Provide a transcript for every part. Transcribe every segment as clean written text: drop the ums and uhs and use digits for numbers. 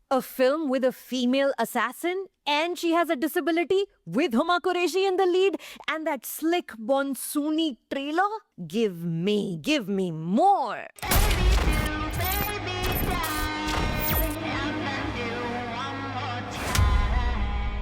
A film with a female assassin and she has a disability with Huma Qureshi in the lead and that slick monsoony trailer? Give me more.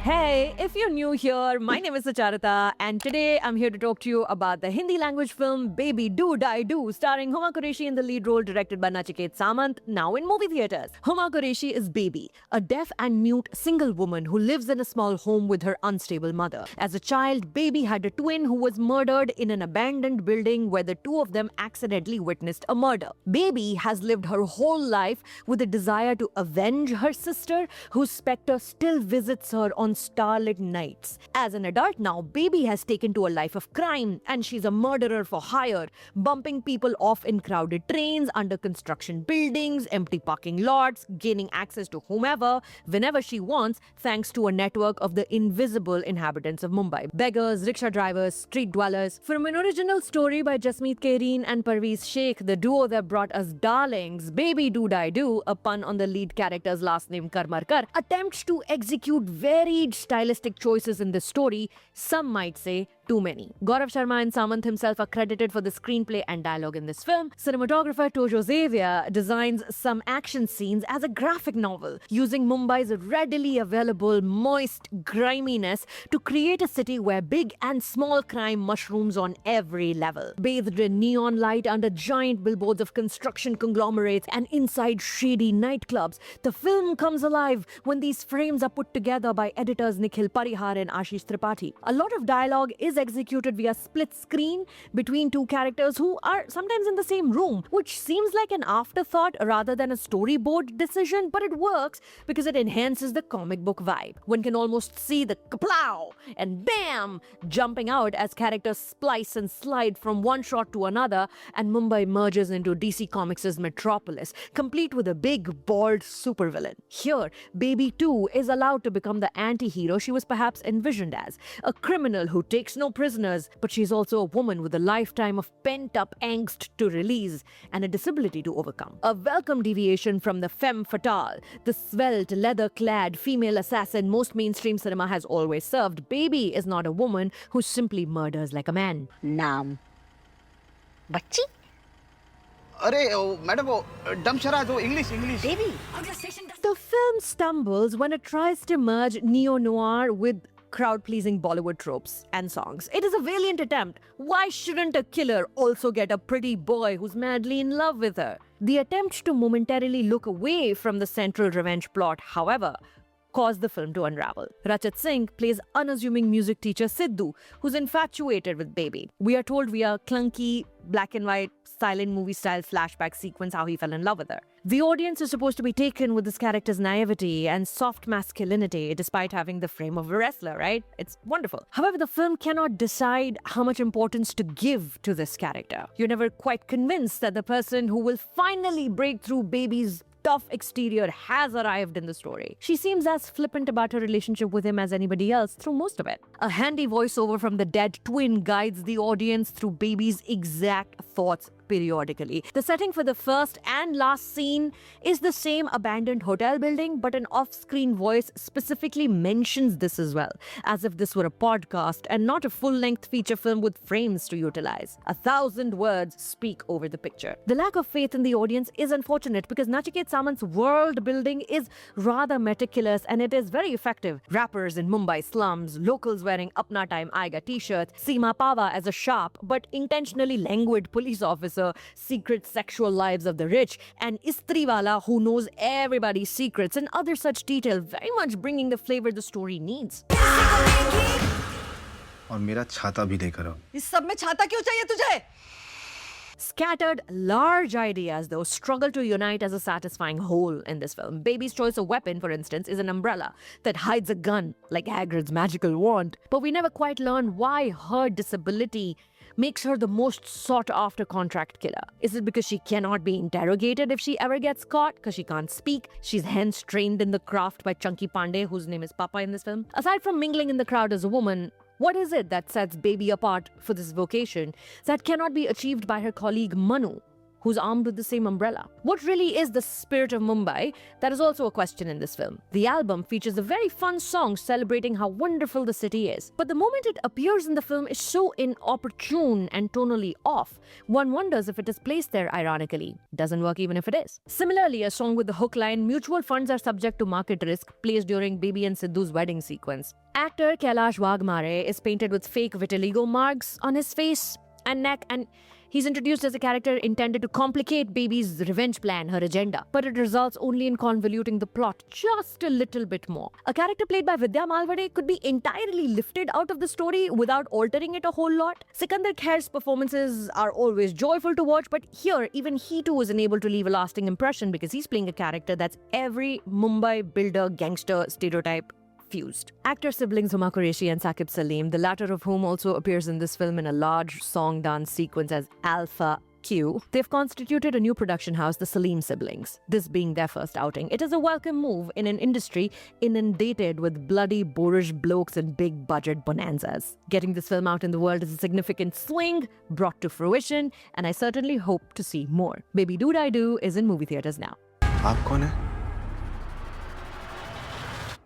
Hey, if you're new here, my name is Sucharita, and today I'm here to talk to you about the Hindi language film Baby Do Die Do, starring Huma Qureshi in the lead role, directed by Nachiket Samant, now in movie theaters. Huma Qureshi is Baby, a deaf and mute single woman who lives in a small home with her unstable mother. As a child, Baby had a twin who was murdered in an abandoned building where the two of them accidentally witnessed a murder. Baby has lived her whole life with a desire to avenge her sister, whose specter still visits her on starlit nights. As an adult now, Baby has taken to a life of crime and she's a murderer for hire, bumping people off in crowded trains, under construction buildings, empty parking lots, gaining access to whomever, whenever she wants, thanks to a network of the invisible inhabitants of Mumbai. Beggars, rickshaw drivers, street dwellers. From an original story by Jasmeet Kaireen and Parveez Sheikh, the duo that brought us Darlings, Baby Do Die Do, a pun on the lead character's last name Karmarkar, attempts to execute varied stylistic choices in this story, some might say too many. Gaurav Sharma and Samant himself are credited for the screenplay and dialogue in this film. Cinematographer Tojo Xavier designs some action scenes as a graphic novel, using Mumbai's readily available moist griminess to create a city where big and small crime mushrooms on every level. Bathed in neon light under giant billboards of construction conglomerates and inside shady nightclubs, the film comes alive when these frames are put together by editors Nikhil Parihar and Ashish Tripathi. A lot of dialogue is executed via split screen between two characters who are sometimes in the same room, which seems like an afterthought rather than a storyboard decision, but it works because it enhances the comic book vibe. One can almost see the kaplow and bam jumping out as characters splice and slide from one shot to another, and Mumbai merges into DC Comics' metropolis, complete with a big, bald supervillain. Here, Baby 2 is allowed to become the anti-hero she was perhaps envisioned as, a criminal who takes no prisoners, but she's also a woman with a lifetime of pent-up angst to release and a disability to overcome. A welcome deviation from the femme fatale, the svelte, leather-clad female assassin most mainstream cinema has always served. Baby is not a woman who simply murders like a man. नाम बच्ची अरे madam वो डमशरा जो English English Devi The film stumbles when it tries to merge neo-noir with crowd-pleasing Bollywood tropes and songs. It is a valiant attempt. Why shouldn't a killer also get a pretty boy who's madly in love with her? The attempt to momentarily look away from the central revenge plot, however, caused the film to unravel. Rachit Singh plays unassuming music teacher Sidhu, who's infatuated with Baby. We are told via clunky, black and white, silent movie style flashback sequence how he fell in love with her. The audience is supposed to be taken with this character's naivety and soft masculinity despite having the frame of a wrestler, right? It's wonderful. However, the film cannot decide how much importance to give to this character. You're never quite convinced that the person who will finally break through Baby's tough exterior has arrived in the story. She seems as flippant about her relationship with him as anybody else through most of it. A handy voiceover from the dead twin guides the audience through Baby's exact thoughts periodically. The setting for the first and last scene is the same abandoned hotel building, but an off-screen voice specifically mentions this as well, as if this were a podcast and not a full-length feature film with frames to utilize. 1,000 words speak over the picture. The lack of faith in the audience is unfortunate because Nachiket Samant's world building is rather meticulous and it is very effective. Rappers in Mumbai slums, locals wearing Apna Time Aayega t-shirts, Seema Pava as a sharp but intentionally languid police officer, secret sexual lives of the rich, and Istriwala who knows everybody's secrets, and other such detail, very much bringing the flavor the story needs. और मेरा छाता भी लेकर आओ। इस सब में छाता क्यों चाहिए तुझे? Scattered, large ideas, though, struggle to unite as a satisfying whole in this film. Baby's choice of weapon, for instance, is an umbrella that hides a gun, like Hagrid's magical wand. But we never quite learn why her disability makes her the most sought-after contract killer. Is it because she cannot be interrogated if she ever gets caught? Because she can't speak? She's hence trained in the craft by Chunky Pandey, whose name is Papa in this film. Aside from mingling in the crowd as a woman, what is it that sets Baby apart for this vocation that cannot be achieved by her colleague Manu, who's armed with the same umbrella. What really is the spirit of Mumbai? That is also a question in this film. The album features a very fun song celebrating how wonderful the city is. But the moment it appears in the film is so inopportune and tonally off, one wonders if it is placed there ironically. Doesn't work even if it is. Similarly, a song with the hook line, "Mutual funds are subject to market risk," plays during Baby and Sidhu's wedding sequence. Actor Kailash Wagmare is painted with fake vitiligo marks on his face and neck, and he's introduced as a character intended to complicate Baby's revenge plan, her agenda. But it results only in convoluting the plot just a little bit more. A character played by Vidya Malvade could be entirely lifted out of the story without altering it a whole lot. Sikandar Khair's performances are always joyful to watch, but here, even he too is unable to leave a lasting impression because he's playing a character that's every Mumbai builder gangster stereotype fused. Actor siblings Huma Qureshi and Saqib Salim, the latter of whom also appears in this film in a large song dance sequence as Alpha Q, they've constituted a new production house, the Salim siblings, this being their first outing. It is a welcome move in an industry inundated with bloody, boorish blokes and big budget bonanzas. Getting this film out in the world is a significant swing brought to fruition, and I certainly hope to see more. Baby Do Die Do is in movie theaters now. आप कौन है?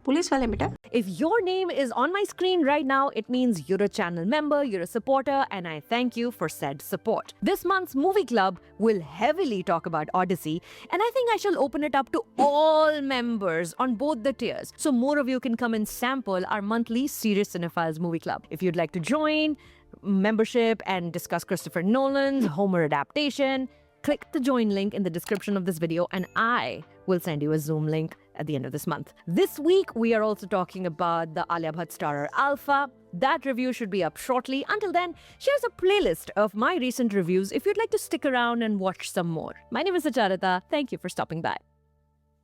Police वाले बेटा If your name is on my screen right now, it means you're a channel member, you're a supporter, and I thank you for said support. This month's movie club will heavily talk about Odyssey, and I think I shall open it up to all members on both the tiers, so more of you can come and sample our monthly Serious Cinephiles movie club. If you'd like to join membership and discuss Christopher Nolan's Homer adaptation, click the join link in the description of this video and I will send you a Zoom link at the end of this month. This week, we are also talking about the Alia Bhatt starrer Alpha. That review should be up shortly. Until then, here's a playlist of my recent reviews if you'd like to stick around and watch some more. My name is Acharita. Thank you for stopping by.